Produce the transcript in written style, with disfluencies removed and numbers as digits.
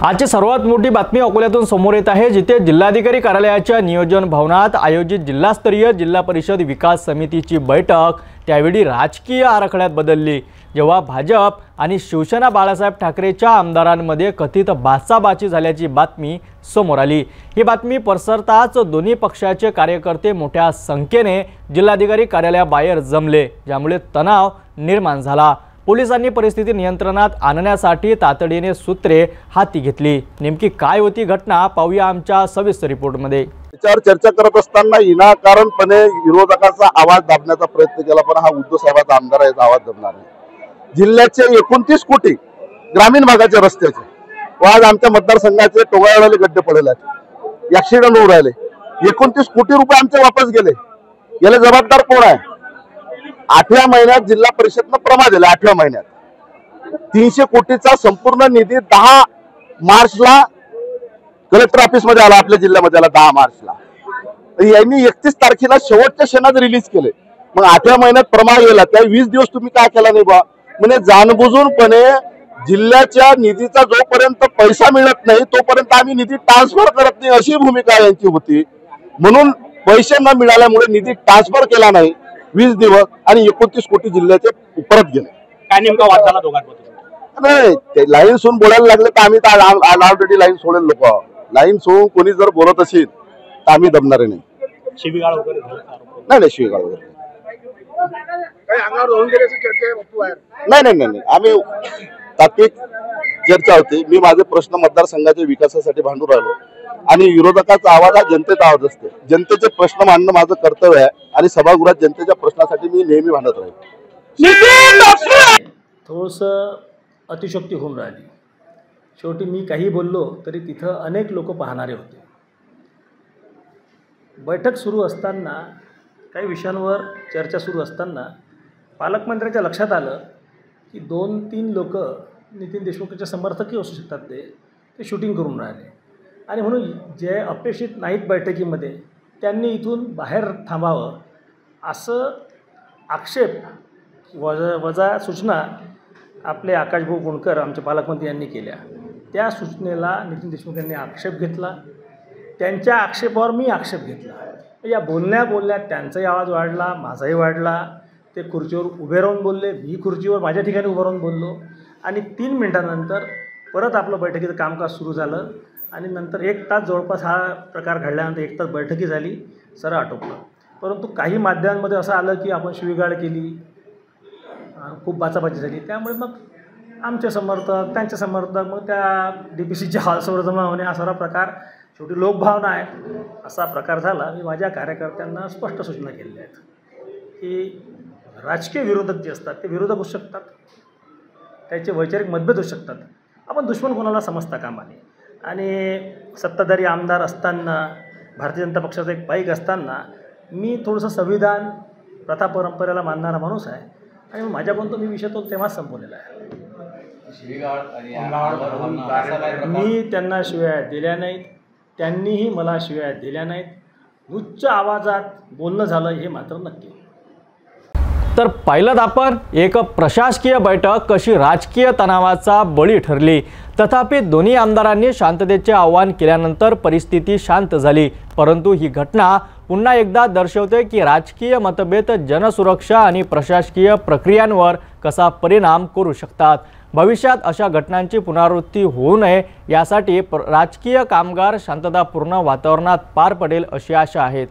आजची सर्वात मोठी बातमी अकोल्यातून समोर येत आहे, जिथे जिल्हाधिकारी कार्यालयाच्या नियोजन भवनात आयोजित जिल्हास्तरीय जिल्हा परिषद विकास समितीची बैठक त्यावेळी राजकीय आराखड्यात बदलली। जेव्हा भाजप आणि शिवसेना बाळासाहेब ठाकरेच्या आमदारांमध्ये कथित बाचाबाची झाल्याची बातमी समोर आली। ही बातमी पसरताच दोन्ही पक्षाचे कार्यकर्ते मोठ्या संख्येने जिल्हाधिकारी कार्यालयाबाहेर जमले, ज्यामुळे तणाव निर्माण झाला। पोलिसांनी परिस्थिती नियंत्रणात आणण्यासाठी तातडीने सूत्रे हाती घेतली। नेमकी काय होती घटना पाहूया आमच्या सविस्तर रिपोर्टमध्ये। त्याच्यावर चर्चा करत असताना विनाकारणपणे विरोधकाचा आवाज दाबण्याचा प्रयत्न केला, पण हा उद्धव साहेबांचा आमदार आहे, आवाज दाबणार नाही। जिल्ह्याचे 29 कोटी ग्रामीण भागाचे रस्त्याचे आज आमच्या मतदारसंघाचे टोगाळलेले गड्डे पडले आहेत, ऍक्सिडेंट होऊ राहिले। 29 कोटी रुपये आमचे वापस गेले, याला जबाबदार कोण आहे? 8व्या महिन्यात जिल्हा परिषदनं प्रमा दिला। 8व्या महिन्यात 300 कोटीचा संपूर्ण निधी 10 मार्चला कलेक्टर ऑफिस मध्ये आला, आपल्या जिल्ह्यामध्ये आला 10 मार्चला। यांनी 31 तारखेला शेवटच्या क्षणात रिलीज केले। मग 8व्या महिन्यात प्रमा गेला, त्या 20 दिवस तुम्ही काय केला नाही बा? म्हणजे जाणबुजूनपणे जिल्ह्याच्या निधीचा जोपर्यंत पैसा मिळत नाही तोपर्यंत आम्ही निधी ट्रान्सफर करत नाही, अशी भूमिका यांची होती। म्हणून पैसे न मिळाल्यामुळे निधी ट्रान्सफर केला नाही 20 दिवस आणि 29 कोटी जिल्ह्याचे परत गेले। काय नेमका वाद झाला दोघांमध्ये? नाही, ते लाईन सोडून बोलायला लागले तर आम्ही तर ऑलरेडी लाईन सोडेल। लोक लाईन सोडून कोणी जर बोलत असेल तर आम्ही दमणारे नाही। शिवीगाळ वगैरे नाही, शिवीगाळ वगैरे नाही। आम्ही तात्विक चर्चा होती। मी माझे प्रश्न मतदारसंघाच्या विकासासाठी भांडून राहिलो आणि विरोधकाचा आवाज हा जनतेचा आवाज असते। जनतेचे प्रश्न मांडणं माझं कर्तव्य आहे आणि सभागृहात जनतेच्या प्रश्नासाठी मी नेहमी भांडत राहील। थोडंसं अतिशयोक्ती होऊन राहिली। शेवटी मी काही बोललो तरी तिथं अनेक लोक पाहणारे होते। बैठक सुरू असताना काही विषयांवर चर्चा सुरू असताना पालकमंत्र्यांच्या लक्षात आलं की 2-3 लोक नितीन देशमुखच्या समर्थकही असू शकतात, ते शूटिंग करून राहिले आणि म्हणून जे अपेक्षित नाहीत बैठकीमध्ये त्यांनी इथून बाहेर थांबावं असं आक्षेप वजा सूचना आपले आकाशभाऊ गोंडकर आमचे पालकमंत्री यांनी केल्या। त्या सूचनेला नितीन देशमुख यांनी आक्षेप घेतला, त्यांच्या आक्षेपावर मी आक्षेप घेतला। या बोलण्यात त्यांचाही आवाज वाढला, माझाही वाढला। ते खुर्चीवर उभे राहून बोलले, मी खुर्चीवर माझ्या ठिकाणी उभं राहून बोललो आणि 3 मिनिटांनंतर परत आपलं बैठकीचं कामकाज सुरू झालं आणि नंतर 1 तास जवळपास हा प्रकार घडल्यानंतर 1 तास बैठकी झाली, सरळ आटोपलं। परंतु काही माध्यमांमध्ये असं आलं की आपण शिवीगाळ केली, खूप बाचाबाची झाली। त्यामुळे मग आमचे समर्थक त्यांचे समर्थक मग त्या DPCच्या हॉलसमोर जमा होणे हा सारा प्रकार शेवटी लोकभावना आहे, असा प्रकार झाला। मी माझ्या कार्यकर्त्यांना स्पष्ट सूचना केलेल्या आहेत की राजकीय विरोधक जे असतात ते विरोधक होऊ शकतात, त्याचे वैचारिक मतभेद होऊ शकतात, आपण दुश्मन कोणाला समजता कामा नये। आणि सत्ताधारी आमदार असताना, भारतीय जनता पक्षाचा एक पाईक असताना मी थोडंसं संविधान प्रथा परंपरेला मानणारा माणूस आहे आणि माझ्यापर्यंत मी विषय तो तेव्हाच संपवलेला आहे। मी त्यांना शिव्या दिल्या नाहीत, त्यांनीही मला शिव्या दिल्या नाहीत। उच्च आवाजात बोलणं झालं हे मात्र नक्की। तर पाहिलं आपण एक प्रशासकीय बैठक कशी राजकीय तणावाचा बळी ठरली। तथापि दोन्ही आमदारांनी शांततेचे आवाहन केल्यानंतर परिस्थिती शांत झाली। परंतु ही घटना पुन्हा एकदा दर्शवते की राजकीय मतभेद जनसुरक्षा आणि प्रशासकीय प्रक्रियांवर कसा परिणाम करू शकतात। भविष्यात अशा घटनांची पुनरावृत्ती होऊ नये यासाठी राजकीय कामगार शांततापूर्ण वातावरणात पार पडेल अशी आशा आहे।